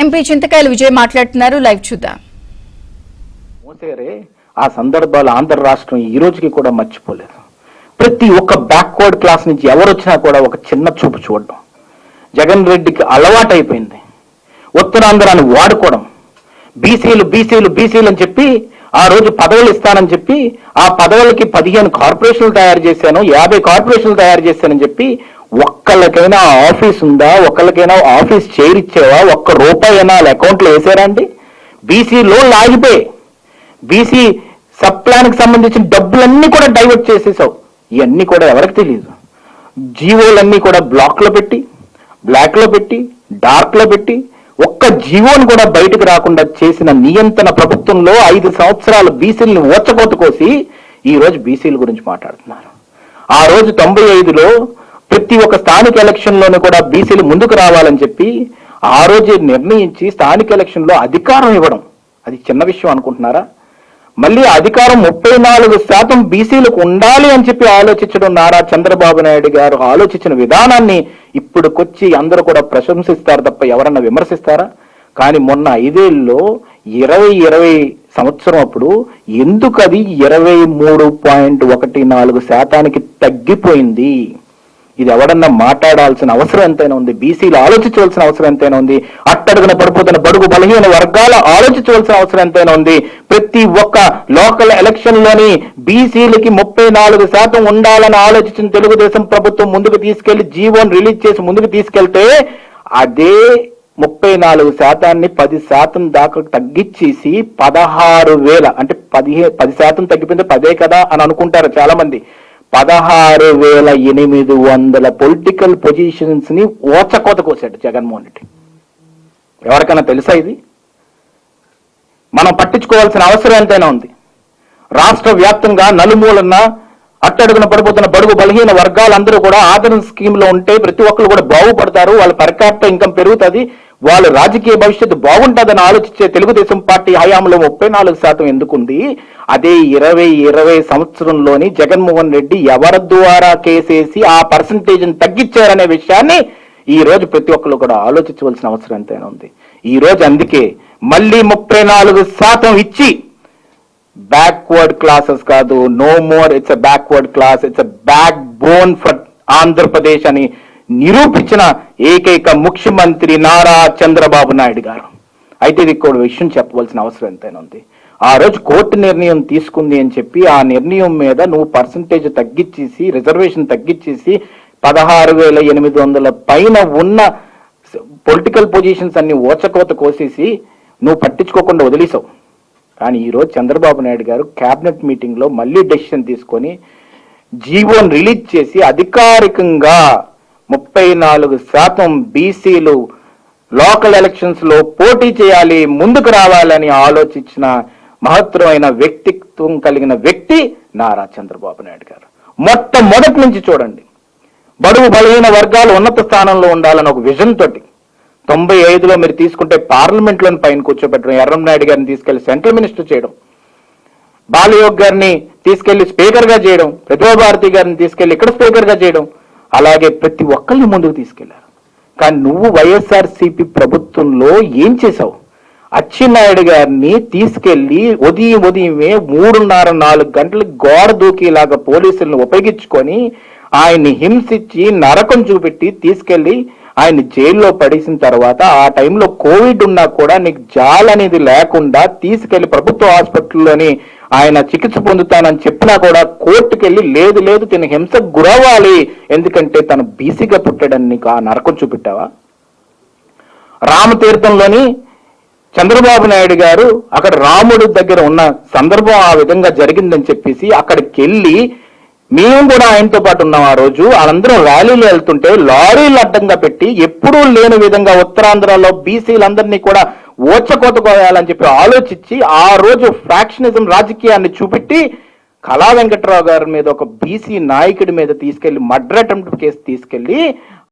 MP చింతకాయల విజయ్ మాట్లాడుతున్నారు. Live చూద్దాం. మోసేరే ఆ సందర్భాలు ఆంధ్ర రాష్ట్రం ఈ రోజుకి కూడా మర్చిపోలేదు. ప్రతి ఒక్క బ్యాక్వర్డ్ క్లాస్ నుంచి ఎవరు వచ్చినా కూడా ఒక చిన్న చూపు చూడడం జగన్ రెడ్డికి అలవాటైపోయింది. ఉత్తరాంధ్రాన్ని వాడుకోవడం, బీసీలు బీసీలు బీసీలు అని చెప్పి ఆ రోజు పదవులు ఇస్తానని చెప్పి ఆ పదవులకి 15 కార్పొరేషన్లు తయారు చేశాను, 50 కార్పొరేషన్లు తయారు చేశానని చెప్పి ఒక్కళ్ళకైనా ఆఫీస్ ఉందా, ఒక్కళ్ళకైనా ఆఫీస్ చైర్ ఇచ్చేవా, ఒక్క రూపాయి అయినా వాళ్ళ అకౌంట్లో వేసారా అండి? బీసీ లోన్లు ఆగిపోయి బీసీ సబ్ ప్లాన్ కి సంబంధించిన డబ్బులన్నీ కూడా డైవర్ట్ చేసేసావు. ఇవన్నీ కూడా ఎవరికి తెలియదు. జీవోలన్నీ కూడా బ్లాక్ లో పెట్టి, బ్లాక్ లో పెట్టి, డార్క్ లో పెట్టి ఒక్క జీవోని కూడా బయటకు రాకుండా చేసిన నియంత్రణ ప్రభుత్వంలో 5 సంవత్సరాలు బీసీలను ఓచకోత కోసి ఈ రోజు బీసీల గురించి మాట్లాడుతున్నారు. ఆ రోజు 95లో ప్రతి ఒక్క స్థానిక ఎలక్షన్ లోనూ కూడా బీసీలు ముందుకు రావాలని చెప్పి ఆ రోజు నిర్ణయించి స్థానిక ఎలక్షన్ లో అధికారం ఇవ్వడం అది చిన్న విషయం అనుకుంటున్నారా? మళ్ళీ అధికారం 34% బీసీలకు ఉండాలి అని చెప్పి ఆలోచించడం నారా చంద్రబాబు నాయుడు గారు ఆలోచించిన విధానాన్ని ఇప్పుడుకొచ్చి అందరూ కూడా ప్రశంసిస్తారు తప్ప ఎవరన్నా విమర్శిస్తారా? కానీ మొన్న 5 ఏళ్ళలో 2020 సంవత్సరం అప్పుడు ఎందుకు అది 23.14% తగ్గిపోయింది? ఇది ఎవడన్నా మాట్లాడాల్సిన అవసరం ఎంతైనా ఉంది. బీసీలు ఆలోచించవలసిన అవసరం ఎంతైనా ఉంది. అట్టడుగున పడిపోతున్న బడుగు బలహీన వర్గాల ఆలోచించవలసిన అవసరం ఎంతైనా ఉంది. ప్రతి ఒక్క లోకల్ ఎలక్షన్ లోని బీసీలకి 34% ఉండాలని ఆలోచించిన తెలుగుదేశం ప్రభుత్వం ముందుకు తీసుకెళ్లి జీవోని రిలీజ్ చేసి ముందుకు తీసుకెళ్తే అదే 34% 10% దాకా తగ్గించేసి 16,000 అంటే 10% తగ్గిపోయింది 10 కదా అని అనుకుంటారు చాలా మంది. 16,800 పొలిటికల్ పొజిషన్స్ ని ఓచకోత కోసాడు జగన్మోహన్ రెడ్డి. ఎవరికైనా తెలుసా ఇది? మనం పట్టించుకోవాల్సిన అవసరం ఎంతైనా ఉంది. రాష్ట్ర వ్యాప్తంగా నలుమూలన్న అట్టడుగున పడిపోతున్న బడుగు బలహీన వర్గాలందరూ కూడా ఆదరణ స్కీమ్ లో ఉంటే ప్రతి ఒక్కరు కూడా బాగుపడతారు, వాళ్ళ పర్ క్యాపిటల్ ఇన్కమ్ పెరుగుతుంది, వాళ్ళ రాజకీయ భవిష్యత్తు బాగుంటుందని ఆలోచించే తెలుగుదేశం పార్టీ హయాంలో 34% ఎందుకుంది? అదే 2020 సంవత్సరంలోని జగన్మోహన్ రెడ్డి ఎవరి ద్వారా కేసేసి ఆ పర్సంటేజ్ని తగ్గించారనే విషయాన్ని ఈ రోజు ప్రతి ఒక్కరు కూడా ఆలోచించవలసిన అవసరం ఎంతైనా ఉంది. ఈ రోజు అందుకే మళ్ళీ 34% ఇచ్చి బ్యాక్వర్డ్ క్లాసెస్ కాదు, no more it's a backward class, it's a back bone for Andhra Pradesh అని నిరూపించిన ఏకైక ముఖ్యమంత్రి నారా చంద్రబాబు నాయుడు గారు. అయితే ఇది కూడా విషయం చెప్పవలసిన అవసరం ఎంతైనా ఉంది. ఆ రోజు కోర్టు నిర్ణయం తీసుకుంది అని చెప్పి ఆ నిర్ణయం మీద నువ్వు పర్సంటేజ్ తగ్గించేసి రిజర్వేషన్ తగ్గించేసి 16,800 పైన ఉన్న పొలిటికల్ పొజిషన్స్ అన్ని ఓచకోత కోసేసి నువ్వు పట్టించుకోకుండా వదిలేసావు. కానీ ఈరోజు చంద్రబాబు నాయుడు గారు క్యాబినెట్ మీటింగ్ లో మళ్ళీ డెసిషన్ తీసుకొని జీవోని రిలీజ్ చేసి అధికారికంగా 34% బీసీలు లోకల్ ఎలక్షన్స్ లో పోటీ చేయాలి, ముందుకు రావాలని ఆలోచించిన మహత్తరమైన వ్యక్తిత్వం కలిగిన వ్యక్తి నారా చంద్రబాబు నాయుడు గారు. మొట్టమొదటి నుంచి చూడండి, బడుగు బలహీన వర్గాలు ఉన్నత స్థానంలో ఉండాలని ఒక విజన్ తోటి 95లో మీరు తీసుకుంటే పార్లమెంట్ లోని పైన కూర్చోబెట్టడం, ఎర్రంనాయుడు గారిని తీసుకెళ్లి సెంట్రల్ మినిస్టర్ చేయడం, బాలయోగ్ గారిని తీసుకెళ్లి స్పీకర్ గా చేయడం, ప్రతిభా భారతి గారిని తీసుకెళ్లి ఇక్కడ స్పీకర్ గా చేయడం, అలాగే ప్రతి ఒక్కరిని ముందుకు తీసుకెళ్లారు. కానీ నువ్వు వైఎస్ఆర్సీపీ ప్రభుత్వంలో ఏం చేశావు? అచ్చెన్నాయుడు గారిని తీసుకెళ్లి ఉదయమే 3:30-4 గంటలకు గోడ దూకిలాగా పోలీసులను ఉపయోగించుకొని ఆయన్ని హింసించి నరకం చూపెట్టి తీసుకెళ్లి ఆయన జైల్లో పడేసిన తర్వాత ఆ టైంలో కోవిడ్ ఉన్నా కూడా నీకు జాలనేది లేకుండా తీసుకెళ్లి ప్రభుత్వ హాస్పిటల్లోని ఆయన చికిత్స పొందుతానని చెప్పినా కూడా కోర్టుకెళ్ళి లేదు లేదు తన హింసకు గురవ్వాలి ఎందుకంటే తను బీసీగా పుట్టాడని నీకు ఆ నరకం చూపెట్టావా? రామతీర్థంలోని చంద్రబాబు నాయుడు గారు అక్కడ రాముడి దగ్గర ఉన్న సందర్భం ఆ విధంగా జరిగిందని చెప్పేసి అక్కడికి వెళ్ళి మేము కూడా ఆయనతో పాటు ఉన్నాం. ఆ రోజు వాళ్ళందరం ర్యాలీలు వెళ్తుంటే లారీలు అడ్డంగా పెట్టి ఎప్పుడూ లేని విధంగా ఉత్తరాంధ్రలో బీసీలందరినీ కూడా ఓచకోత కోయాలని చెప్పి ఆలోచించి ఆ రోజు ఫ్రాక్షనిజం రాజకీయాన్ని చూపెట్టి కళా వెంకట్రావు గారి మీద ఒక బీసీ నాయకుడి మీద తీసుకెళ్లి మర్డర్ అటెంప్ట్ కేసు తీసుకెళ్లి